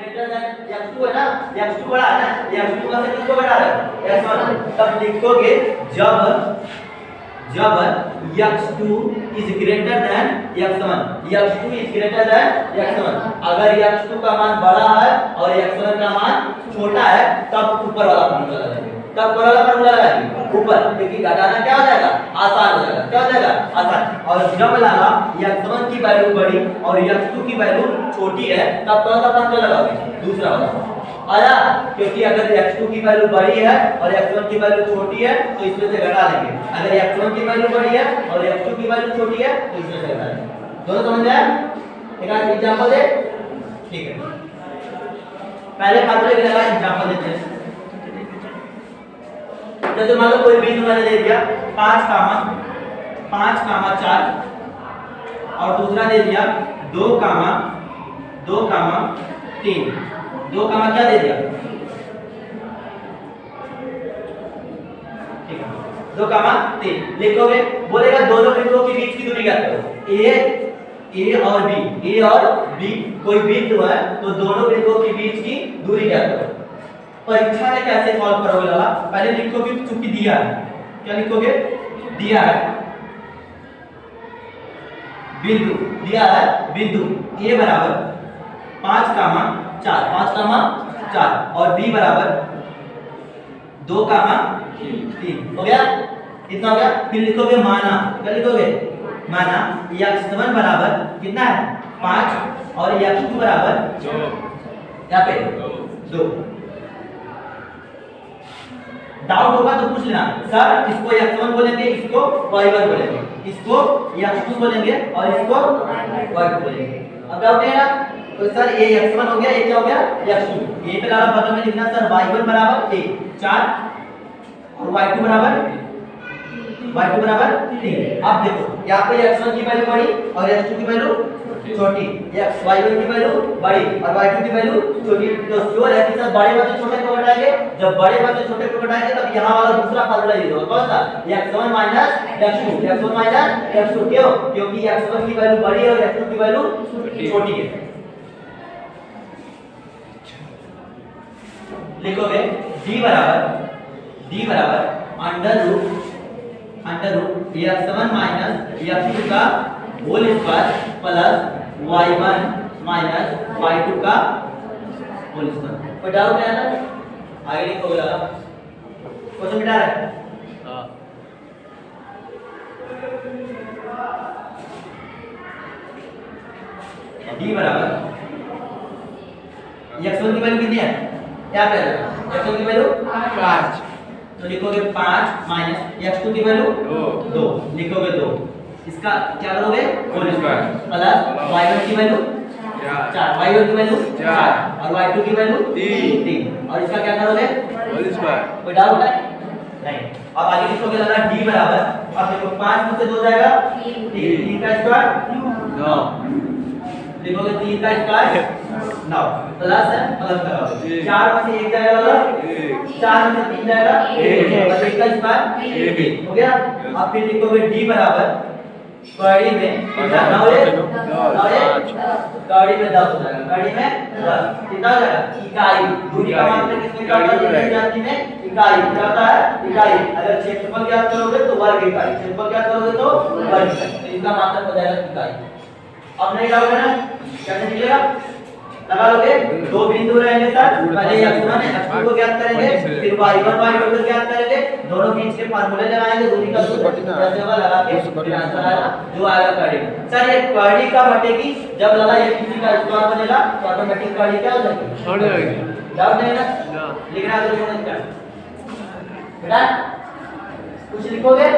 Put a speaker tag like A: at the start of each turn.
A: Greater than x2 है ना, x2 बड़ा है ना, x2 का से किसको घटा रहा है x1, तब लिखोगे जब x2 is greater than x1, x2 is greater than x1, अगर x2 का मान बड़ा है और x1 का मान छोटा है तब ऊपर वाला फॉर्मूला लगाएंगे, तब ऊपर वाला फॉर्मूला लगाएंगे ऊपर, क्योंकि घटाना क्या हो जाएगा आसान हो जाएगा, क्या हो जाएगा आसान। और जब लगा x1 की वैल्यू बड़ी और x2 की वैल्यू छोटी है तब कौन सा फॉर्मूला लगाओगे दूसरा वाला आया, क्योंकि अगर x2 की वैल्यू बड़ी है और x1 की वैल्यू छोटी है तो इसमें से घटा लेंगे, अगर x1 की वैल्यू बड़ी है और x2 की वैल्यू छोटी है तो इसमें से घटा लेंगे। दोनों समझ में आया? एक एग्जांपल दे, ठीक है पहले फार्मूले के लगा एग्जांपल देते हैं। जैसे मान लो कोई बिंदु मैंने दे दिया 5, 4 और दूसरा दे दिया 2, 3, 2 क्या दे दिया, ठीक है 2, 3 लिखोगे, बोलेगा दोनों बिंदुओं के बीच की दूरी क्या करो, ए और बी कोई बिंदु है तो दोनों बिंदुओं के बीच की दूरी क्या करो। परीक्षा में कैसे सॉल्व करोगे लाला, पहले लिखोगे चूंकि दिया है, क्या लिखोगे दिया है बिंदु ए बराबर 5, 4 और बी बराबर 2, 3 हो गया, इतना हो गया। फिर लिखोगे माना, क्या लिखोगे माना x1 बराबर कितना है 5 और x2 बराबर 2, यहाँ पे 2। डाउट होगा तो पूछ लेना सर इसको x1 बोलेंगे, इसको y1 बोलेंगे, इसको x2 बोलेंगे और इसको y2 बोलेंगे। अब डाउट है ना, तो सर ये x1 हो गया, ये क्या हो गया x2, ये पे लाला बदल में लिखना सर y1 बराबर 4 और y2 बराबर 3। अब देखो यहाँ पे x1 की वैल्यू बड़ी और x2 की वैल्यू छोटी, y1 की वैल्यू बड़ी और y2 की वैल्यू छोटी, तो श्योर है कि सब बड़े में से छोटे को घटाएंगे, जब बड़े में से छोटे को घटाएंगे तब यहाँ वाला दूसरा फार्मूला यूज होगा, कौन सा x1 x2 क्यों, क्योंकि x1 की वैल्यू बड़ी है और x2 की वैल्यू छोटी है। लिखोगे d बराबर under root x1 minus x2 का whole square plus y1 minus y2 का होल स्क्वायर। कोई डाउट है ना, आगे लिखोगे लगा क्वेश्चन मिटा रहा है d बराबर x1 की वैल्यू कितनी है, क्या कह रहे हो x1 की वैल्यू 5, तो लिखोगे 5 माइनस x2 की वैल्यू 2 लिखोगे 2, इसका क्या करोगे होल स्क्वायर प्लस y1 की वैल्यू 4 y1 की वैल्यू 4 और y2 की वैल्यू 3 और इसका क्या करोगे होल स्क्वायर। कोई डाउट है नहीं? अब आगे लिखोगे लगा d बराबर, अब देखो 5 में से 2 जाएगा 3 का स्क्वायर 9, लिखोगे 3 का स्क्वायर 9 प्लस है प्लस करो 4 में से 1 जाएगा लगा 4 में से 3 जाएगा 1 और 1 का स्क्वायर 1 हो गया। अब फिर लिखोगे d बराबर कड़ी में कितना 9 कड़ी में 10 हो जाएगा, कड़ी में 10 कितना हो जाएगा इकाई, दूरी का मात्रा किसमें क्या होता है जाति में इकाई, क्या होता है इकाई। अगर क्षेत्रफल ज्ञात करोगे तो वर्ग इकाई, क्षेत्रफल ज्ञात करोगे तो वर्ग इकाई, तो इसका मात्रा हो जाएगा इकाई। अब नहीं डाउट है ना, कैसे निकलेगा लगा लोगे, दो बिंदु रहेंगे सर, पहले x1 x2 को ज्ञात करेंगे, फिर y1 y2 को ज्ञात करेंगे, दोनों बीच के फार्मूले लगाएंगे, दूरी का सूत्र जैसे होगा लगा के फिर आंसर आएगा जो आएगा कड़ी। सर ये कड़ी का बटेगी जब लगा ये किसी का स्क्वायर बनेगा तो ऑटोमेटिक कड़ी क्या हो जाएगी बढ़ जाएगी। डाउट नहीं ना, लिखना तो क्या बेटा कुछ लिखोगे